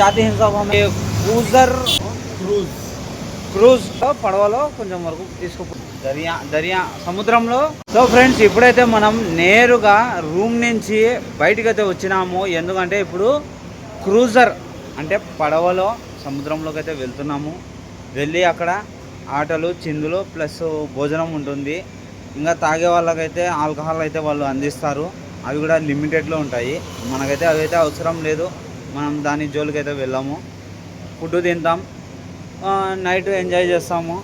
जाते हैं सब हम క్రూజ్ పడవలో కొంచెం వరకు తీసుకుపో దర్యా సముద్రంలో. సో ఫ్రెండ్స్, ఇప్పుడైతే మనం నేరుగా రూమ్ నుంచి బయటికి అయితే వచ్చినాము. ఎందుకంటే ఇప్పుడు క్రూజర్ అంటే పడవలో సముద్రంలోకి అయితే వెళ్తున్నాము. వెళ్ళి అక్కడ ఆటలు చిందులు ప్లస్ భోజనం ఉంటుంది. ఇంకా తాగే వాళ్ళకైతే ఆల్కహాల్ అయితే వాళ్ళు అందిస్తారు. అవి కూడా లిమిటెడ్లో ఉంటాయి. మనకైతే అవి అయితే అవసరం లేదు. మనం దాని జోలికి అయితే వెళ్ళాము. ఫుడ్ తింటాం, నైట్ ఎంజాయ్ చేస్తాము.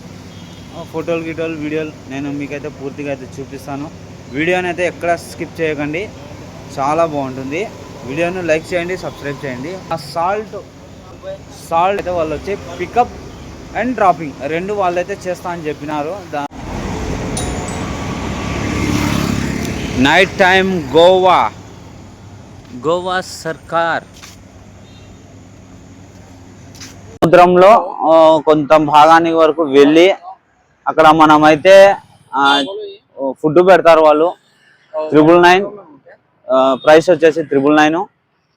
ఫోటోలు గిటోలు వీడియోలు నేను మీకైతే పూర్తిగా అయితే చూపిస్తాను. వీడియోని అయితే ఎక్కడ స్కిప్ చేయకండి, చాలా బాగుంటుంది. వీడియోను లైక్ చేయండి, సబ్స్క్రైబ్ చేయండి. ఆ సాల్ట్ అయితే వాళ్ళు వచ్చి పికప్ అండ్ డ్రాపింగ్ రెండు వాళ్ళైతే చేస్తా అని చెప్పినారు. నైట్ టైం గోవా సర్కార్ సముద్రంలో కొంత భాగానికి వరకు వెళ్ళి అక్కడ మనమైతే ఫుడ్ పెడతారు వాళ్ళు. 999 ప్రైస్ వచ్చేసి 999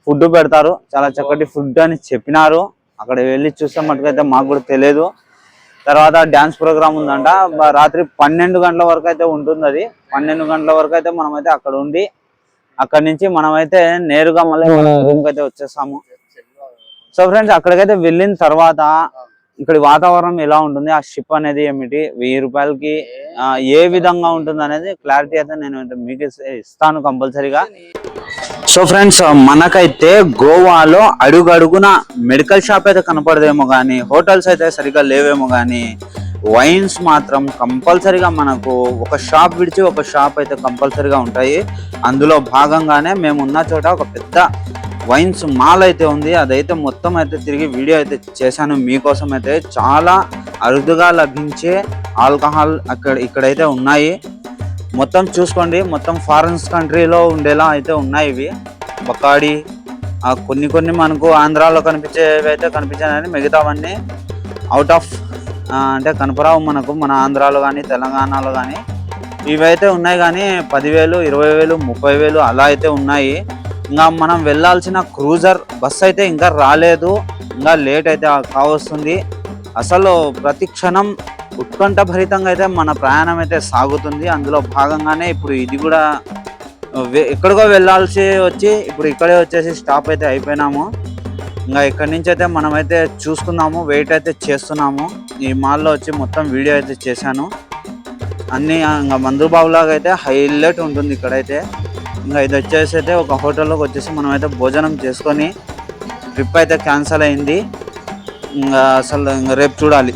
ఫుడ్ పెడతారు. చాలా చక్కటి ఫుడ్ అని చెప్పినారు. అక్కడ వెళ్ళి చూస్తే మటుకైతే మాకు కూడా తెలియదు. తర్వాత డ్యాన్స్ ప్రోగ్రామ్ ఉందంట. రాత్రి 12 గంటల వరకు అయితే ఉంటుంది. అది 12 గంటల వరకు అయితే మనమైతే అక్కడ ఉండి అక్కడి నుంచి మనమైతే నేరుగా మళ్ళీ మన రూమ్కి అయితే వచ్చేస్తాము. సో ఫ్రెండ్స్, అక్కడికైతే వెళ్ళిన తర్వాత ఇక్కడ వాతావరణం ఎలా ఉంటుంది, ఆ షిప్ అనేది ఏమిటి, 1000 రూపాయలకి ఏ విధంగా ఉంటుంది అనేది క్లారిటీ అయితే నేను మీకు ఇస్తాను కంపల్సరీగా. సో ఫ్రెండ్స్, మనకైతే గోవాలో అడుగడుగున మెడికల్ షాప్ అయితే కనపడదేమో కానీ, హోటల్స్ అయితే సరిగ్గా లేవేమో కానీ, వైన్స్ మాత్రం కంపల్సరీగా మనకు ఒక షాప్ విడిచి ఒక షాప్ అయితే కంపల్సరీగా ఉంటాయి. అందులో భాగంగానే మేము ఉన్న చోట ఒక పెద్ద వైన్స్ మాల్ అయితే ఉంది. అదైతే మొత్తం అయితే తిరిగి వీడియో అయితే చేశాను మీకోసం. అయితే చాలా అరుదుగా లభించే ఆల్కహాల్ ఇక్కడైతే ఉన్నాయి. మొత్తం చూసుకోండి, మొత్తం ఫారిన్స్ కంట్రీలో ఉండేలా అయితే ఉన్నాయి ఇవి. బకాడి కొన్ని మనకు ఆంధ్రాలో కనిపించేవి అయితే కనిపించాయని, మిగతావన్నీ అవుట్ ఆఫ్ అంటే కనపరావు మనకు, మన ఆంధ్రాలో కానీ తెలంగాణలో కానీ. ఇవైతే ఉన్నాయి కానీ 10,000, 20,000, 30,000 అలా అయితే ఉన్నాయి. ఇంకా మనం వెళ్ళాల్సిన క్రూజర్ బస్ అయితే ఇంకా రాలేదు. ఇంకా లేట్ అయితే కావస్తుంది. అసలు ప్రతి క్షణం ఉత్కంఠభరితంగా అయితే మన ప్రయాణం అయితే సాగుతుంది. అందులో భాగంగానే ఇప్పుడు ఇది కూడా ఎక్కడికో వెళ్ళాల్సి వచ్చి ఇప్పుడు ఇక్కడే వచ్చేసి స్టాప్ అయితే అయిపోయినాము. ఇంకా ఇక్కడి నుంచి అయితే మనమైతే చూసుకుందాము, వెయిట్ అయితే చేస్తున్నాము. ఈ మాల్లో వచ్చి మొత్తం వీడియో అయితే చేశాను. అన్నీ ఇంకా మందుబాబులాగా అయితే హైలైట్ ఉంటుంది ఇక్కడైతే. ఇంకా ఇది వచ్చేసి అయితే ఒక హోటల్లోకి వచ్చేసి మనమైతే భోజనం చేసుకొని ట్రిప్ అయితే క్యాన్సిల్ అయింది. ఇంకా అసలు ఇంకా రేపు చూడాలి.